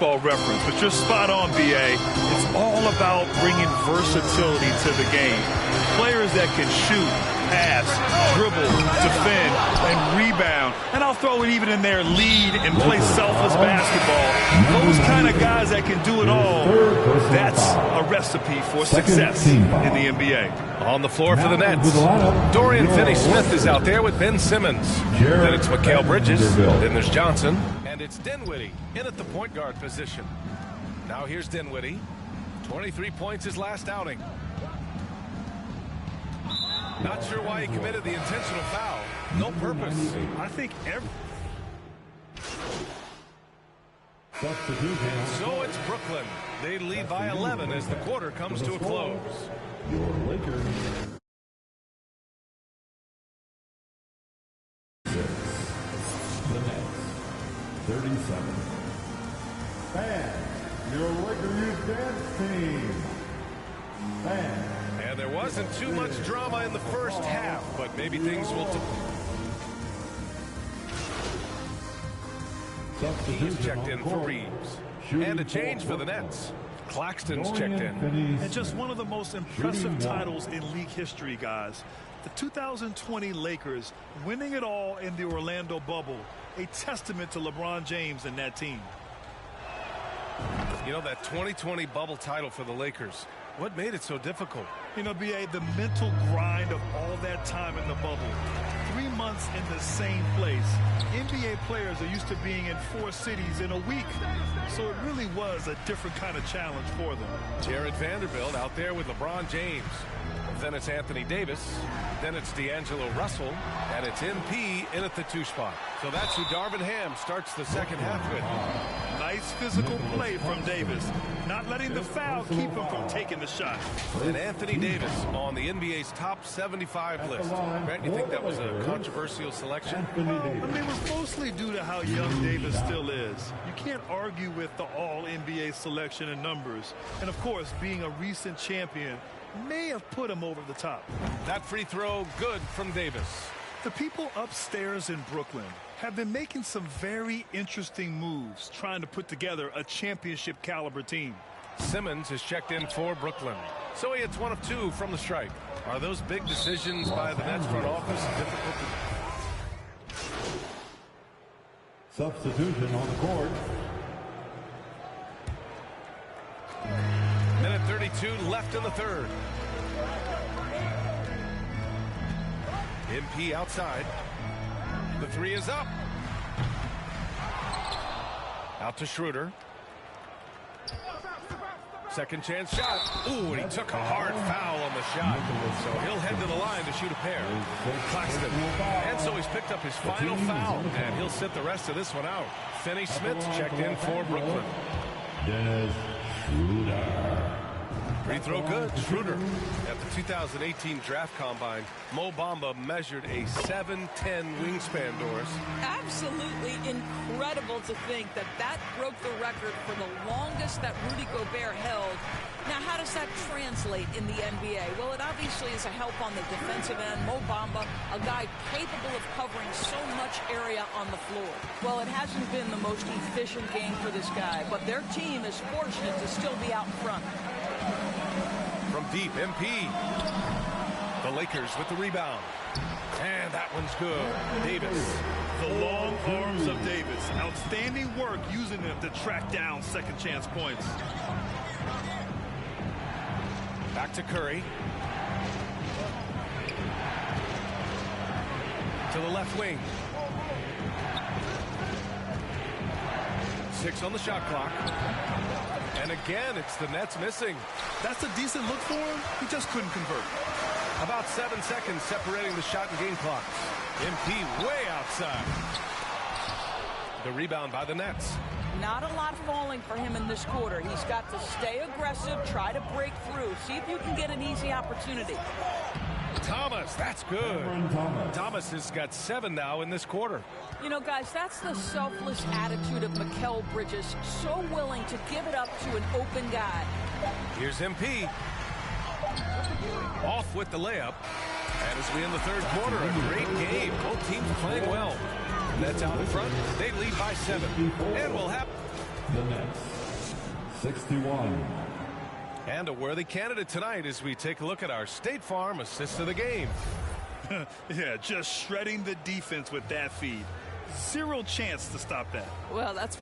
Basketball Reference, but you're spot on, BA. It's all about bringing versatility to the game. Players that can shoot, pass, dribble, defend, and rebound. And I'll throw it even in there, lead and play selfless basketball. Those kind of guys that can do it all, that's a recipe for success in the NBA. On the floor for the Nets, Dorian Finney-Smith is out there with Ben Simmons. Then it's Mikal Bridges. Then there's Johnson. And it's Dinwiddie in at the point guard position. Now here's Dinwiddie. 23 points his last outing. Not sure why he committed the intentional foul. No purpose. I think So it's Brooklyn. They lead by 11 as the quarter comes to a close. Your Lakers. 6. The Nets. 37. Fans, your Lakers youth dance team. Fans. And there wasn't too much drama in the first half, but maybe things will... He's checked in for Reeves. And a change for the Nets. Claxton's checked in. And just one of the most impressive titles in league history, guys. The 2020 Lakers winning it all in the Orlando bubble. A testament to LeBron James and that team. You know, that 2020 bubble title for the Lakers, what made it so difficult? You know, BA, the mental grind of all that time in the bubble. 3 months in the same place. NBA players are used to being in 4 cities in a week. So it really was a different kind of challenge for them. Jared Vanderbilt out there with LeBron James. Then it's Anthony Davis. Then it's D'Angelo Russell. And it's MP in at the 2 spot. So that's who Darvin Ham starts the second half with. Nice physical play from Davis. Not letting the foul keep him from taking the shot. And Anthony Davis on the NBA's top 75 list. Grant, you think that was a controversial selection? Well, I mean, it was mostly due to how young Davis still is. You can't argue with the all-NBA selection and numbers. And, of course, being a recent champion may have put him over the top. That free throw good from Davis. The people upstairs in Brooklyn have been making some very interesting moves trying to put together a championship caliber team. Simmons is checked in for Brooklyn. So he hits 1 of 2 from the stripe. Are those big decisions by the Nets front office difficult to... Substitution on the court. Minute 32 left in the third. MP outside. The 3 is up. Out to Schroeder. Second chance shot. Ooh, and he took a hard foul on the shot. So he'll head to the line to shoot a pair. Claxton. And so he's picked up his final foul. And he'll sit the rest of this one out. Finney-Smith checked in for Brooklyn. Dennis Schroeder. Free throw good. Schroeder. At the 2018 Draft Combine, Mo Bamba measured a 7'10" wingspan, Doris. Absolutely incredible to think that that broke the record for the longest that Rudy Gobert held. Now, how does that translate in the NBA? Well, it obviously is a help on the defensive end. Mo Bamba, a guy capable of covering so much area on the floor. Well, it hasn't been the most efficient game for this guy, but their team is fortunate to still be out in front. From deep, MP. The Lakers with the rebound. And that one's good. Davis. The long arms of Davis. Outstanding work using them to track down second chance points. Back to Curry. To the left wing. 6 on the shot clock. And again, it's the Nets missing. That's a decent look for him. He just couldn't convert. About 7 seconds separating the shot and game clocks. MP way outside. The rebound by the Nets. Not a lot falling for him in this quarter. He's got to stay aggressive, try to break through, see if you can get an easy opportunity. Thomas, that's good. Thomas has got 7 now in this quarter. You know, guys, that's the selfless attitude of Mikal Bridges, so willing to give it up to an open guy. Here's MP. Off with the layup. And as we end the third quarter, a great game. Both teams playing well. Nets out in front. They lead by 7. And we'll have... the Nets, 61. And a worthy candidate tonight as we take a look at our State Farm assist of the game. Yeah, just shredding the defense with that feed. Zero chance to stop that. Well, that's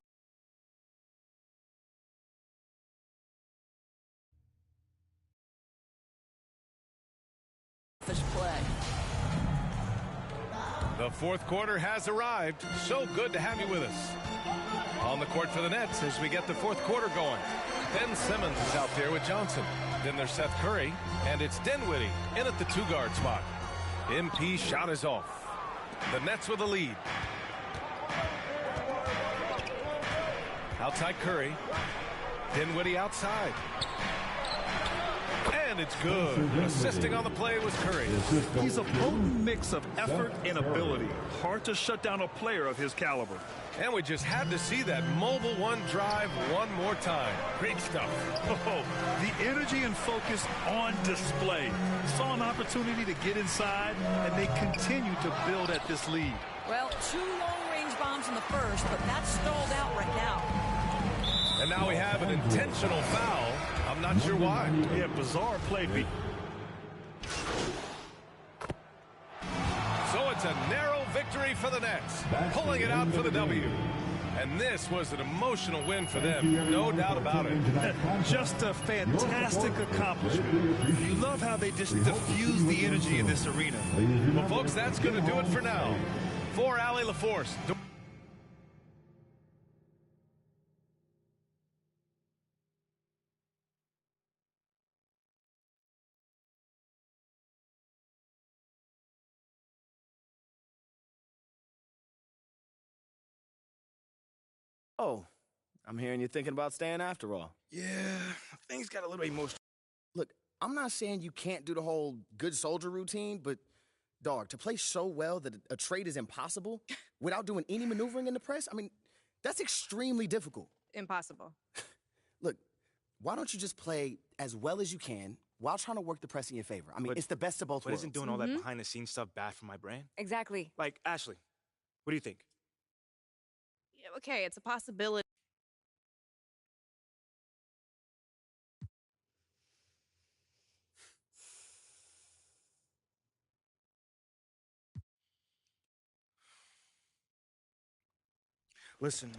play. The fourth quarter has arrived. So good to have you with us. On the court for the Nets as we get the fourth quarter going. Ben Simmons is out there with Johnson. Then there's Seth Curry, and it's Dinwiddie in at the two-guard spot. MP shot is off. The Nets with a lead. Outside Curry. Dinwiddie outside. And it's good. Assisting on the play was Curry. He's a potent mix of effort and ability. Hard to shut down a player of his caliber. And we just had to see that mobile one drive one more time. Great stuff. Oh, the energy and focus on display. Saw an opportunity to get inside, and they continue to build at this lead. Well, 2 long-range bombs in the first, but that's stalled out right now. And now we have an intentional foul. I'm not sure why. Yeah, bizarre play. So it's a narrow victory for the Nets, pulling it out for the W. And this was an emotional win for them, no doubt about it. Just a fantastic accomplishment. You love how they just diffuse the energy in this arena. Well, folks, that's going to do it for now. For Allie LaForce. Oh, I'm hearing you're thinking about staying after all. Yeah, things got a little emotional. Look, I'm not saying you can't do the whole good soldier routine, but, dog, to play so well that a trade is impossible without doing any maneuvering in the press, I mean, that's extremely difficult. Impossible. Look, why don't you just play as well as you can while trying to work the press in your favor? I mean, it's the best of both worlds. But isn't doing all that behind-the-scenes stuff bad for my brand? Exactly. Like, Ashley, what do you think? Yeah, okay, it's a possibility. Listen,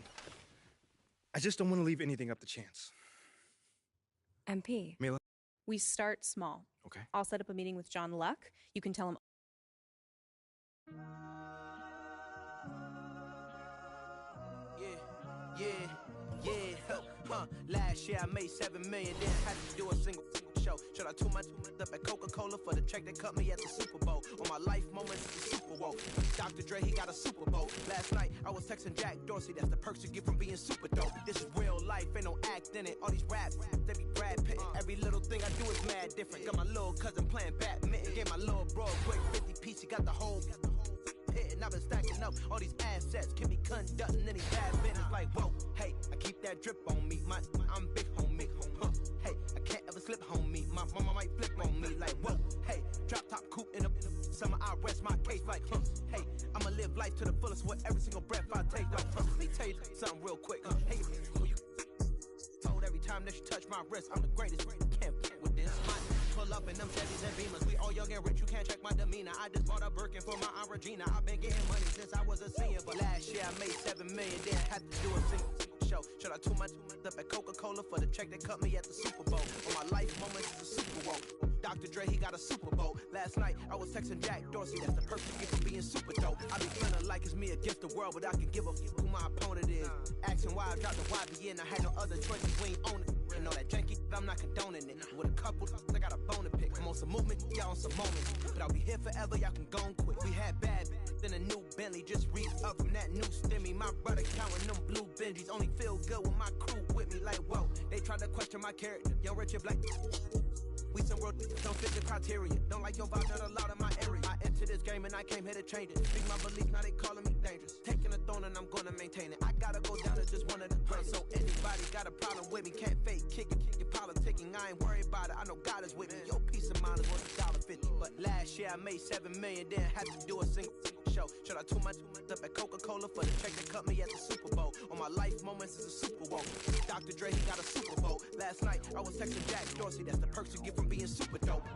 I just don't want to leave anything up to chance. MP. Mila? We start small. Okay. I'll set up a meeting with John Luck. You can tell him. Last year I made $7 million, didn't have to do a single show. Should I tune my up at Coca-Cola for the check that cut me at the Super Bowl? On my life moments, the Super Bowl. Dr. Dre, he got a Super Bowl. Last night I was texting Jack Dorsey. That's the perks you get from being super dope. This is real life, ain't no act in it. All these raps, they be Brad Pitt. Every little thing I do is mad different. Got my little cousin playing badminton. Gave my little bro a quick 50 piece. He got the whole hit, and I've been stacking up all these assets. Keep me conducting any bad business. Like, whoa, hey, I keep that drip on me. I'm big homie. Hey, I can't ever slip homie. My mama might flip on me. Like, whoa, hey, drop top coupe in the summer. I rest my case. Like, hey, I'ma live life to the fullest with every single breath I take. Like, let me tell you something real quick. Hey, you told every time that you touch my wrist, I'm the greatest. Can't fit with this. Pull up in them Chevys and Beamers. We all young and rich, you can't check my demeanor. I just bought a Birkin for my Aunt Regina. I've been getting money since I was a senior, but last year I made $7 million, didn't have to do a single show. Should I tune my up at Coca-Cola for the check that cut me at the Super Bowl? On my life moments, it's a Super Bowl. Dr. Dre, he got a Super Bowl. Last night I was texting Jack Dorsey. That's the perfect gift for being super dope. I be feeling like it's me against the world, but I can give a who my opponent is. Asking why I dropped the YBN, I had no other choices. We ain't own it. And all that janky, I'm not condoning it. With a couple, I got a bone to pick. I'm on some movement, y'all on some moments. But I'll be here forever, y'all can go and quit. We had bad in a new Bentley, just reached up from that new stimmy. My brother counting them blue Benjis, only feel good with my crew with me. Like, whoa, they tried to question my character. Young Richard Black. We some real don't fit the criteria. Don't like your vibe, not allowed in my area. I entered this game and I came here to change it. Speak my belief, now they calling me dangerous. Taking a throne and I'm gonna maintain it. I gotta go down to just one of the greats. So anybody got a problem with me, can't fake kick it, kick it, politicking. I ain't worried about it. I know God is with me. Your peace of mind is worth $1.50. But last year I made $7 million, didn't have to do a single show. show. Shout out to my up at Coca-Cola for the check that cut me at the Super Bowl. On my life moments is a Super Bowl. Dr. Dre, he got a Super Bowl. Last night, I was texting Jack Dorsey. That's the perks you get from being super dope.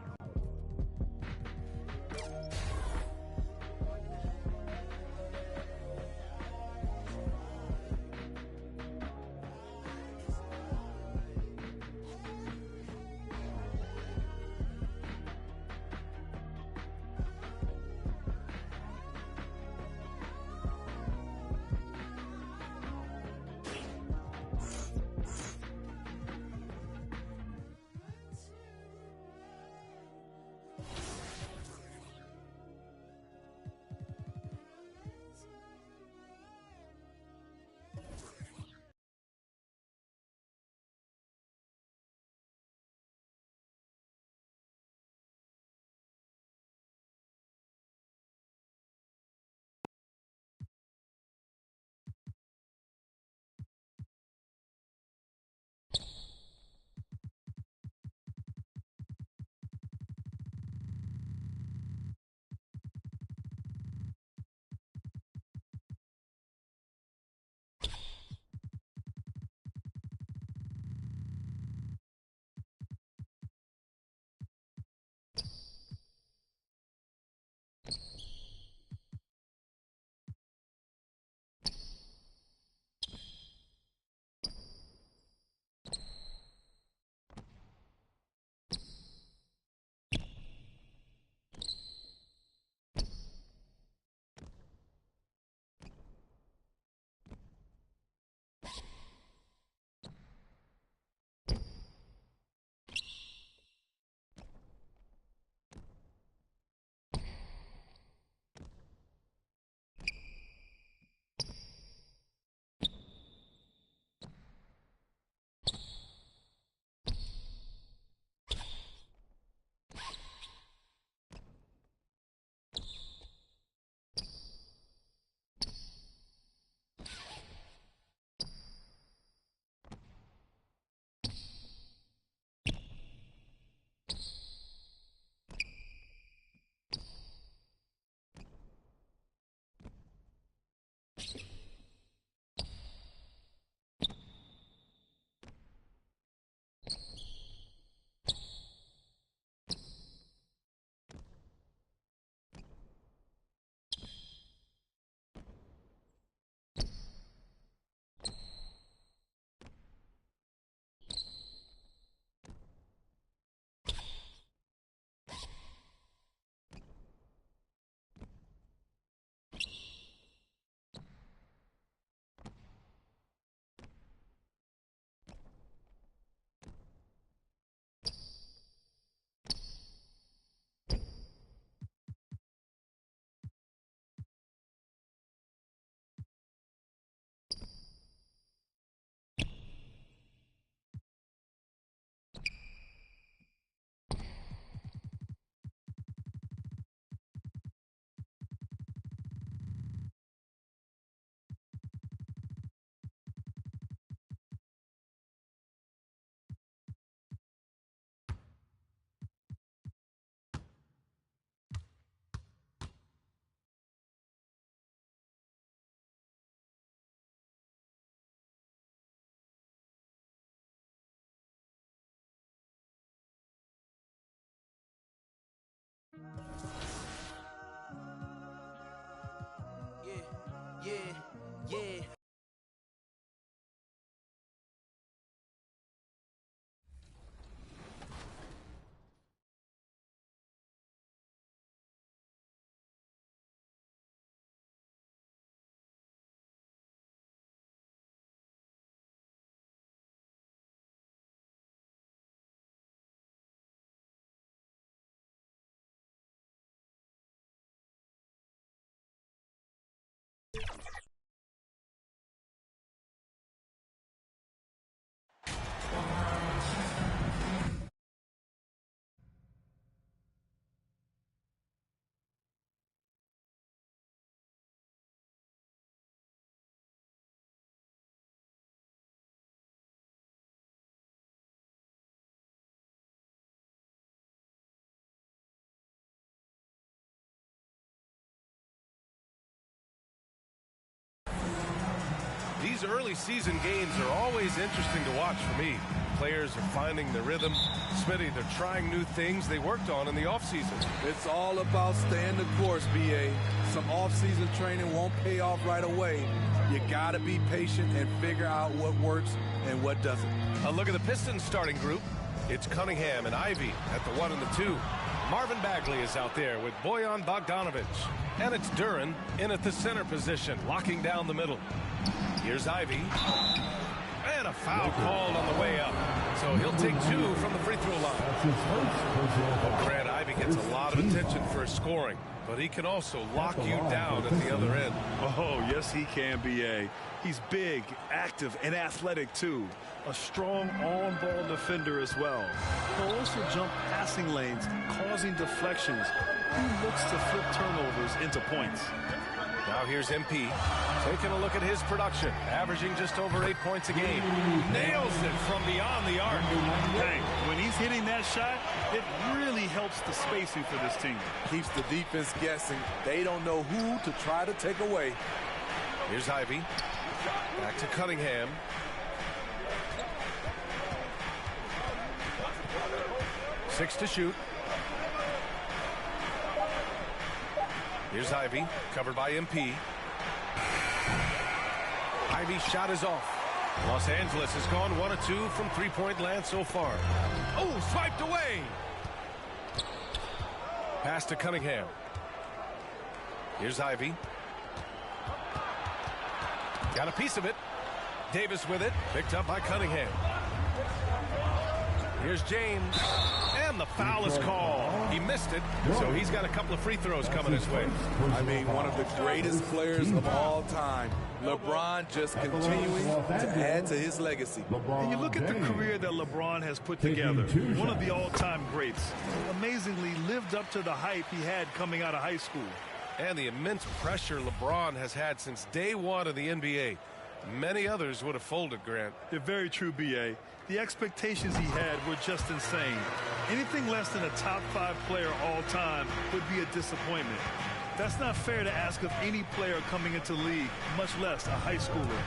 These early season games are always interesting to watch for me. Players are finding their rhythm. Smitty, they're trying new things they worked on in the offseason. It's all about staying the course, BA. Some off-season training won't pay off right away. You got to be patient and figure out what works and what doesn't. A look at the Pistons starting group. It's Cunningham and Ivy at the 1 and the 2. Marvin Bagley is out there with Bojan Bogdanovic. And it's Duren in at the center position, locking down the middle. Here's Ivy. And a foul called on the way up. So he'll take 2 from the free throw line. Grant, Ivy gets a lot of attention for his scoring, but he can also lock you down at the other end. Oh, yes, he can, B.A. He's big, active, and athletic, too. A strong on-ball defender as well. He'll also jump passing lanes, causing deflections. He looks to flip turnovers into points. Now here's MP, taking a look at his production, averaging just over 8 points a game. Nails it from beyond the arc. Hey, when he's hitting that shot, it really helps the spacing for this team. Keeps the defense guessing. They don't know who to try to take away. Here's Ivy. Back to Cunningham. Six to shoot. Here's Ivy, covered by MP. Ivy's shot is off. Los Angeles has gone 1 of 2 from three-point land so far. Oh, swiped away. Pass to Cunningham. Here's Ivy. Got a piece of it. Davis with it, picked up by Cunningham. Here's James. And the foul is called. He missed it, so he's got a couple of free throws coming his way. I mean, one of the greatest players of all time. LeBron just continuing to add to his legacy. And you look at the career that LeBron has put together. One of the all-time greats. Amazingly lived up to the hype he had coming out of high school. And the immense pressure LeBron has had since day one of the NBA. Many others would have folded, Grant. They're very true, B.A. The expectations he had were just insane. Anything less than a top 5 player all time would be a disappointment. That's not fair to ask of any player coming into the league, much less a high schooler.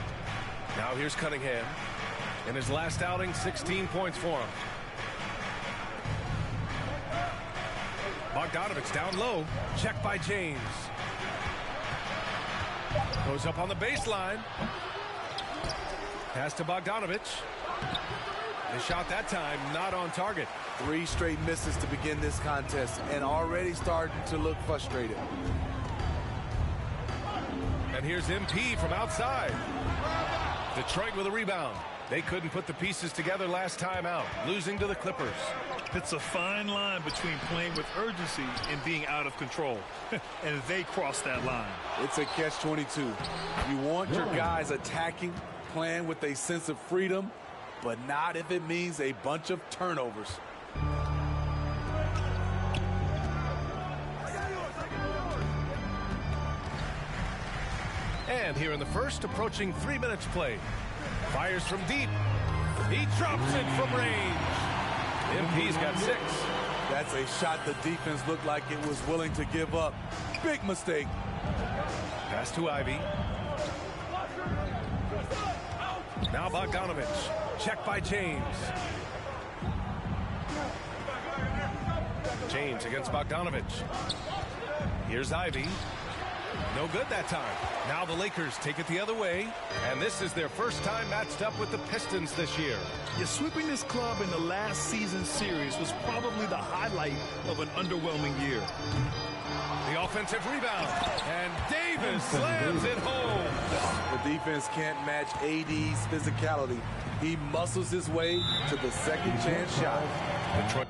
Now here's Cunningham. In his last outing, 16 points for him. Bogdanovic down low. Checked by James. Goes up on the baseline. Pass to Bogdanovic. The shot that time not on target. 3 straight misses to begin this contest and already starting to look frustrated. And here's MP from outside. Detroit with a rebound. They couldn't put the pieces together last time out, losing to the Clippers. It's a fine line between playing with urgency and being out of control. And they crossed that line. It's a catch-22. You want your guys attacking, playing with a sense of freedom, but not if it means a bunch of turnovers. And here in the first, approaching 3 minutes play. Fires from deep. He drops it from range. MP's got 6. That's a shot the defense looked like it was willing to give up. Big mistake. Pass to Ivy. Now Bogdanovic. Checked by James. James against Bogdanovic. Here's Ivy. No good that time. Now the Lakers take it the other way, and this is their first time matched up with the Pistons this year. Yeah, sweeping this club in the last season series was probably the highlight of an underwhelming year. The offensive rebound, and Davis slams it home. The defense can't match AD's physicality. He muscles his way to the second chance shot. Detroit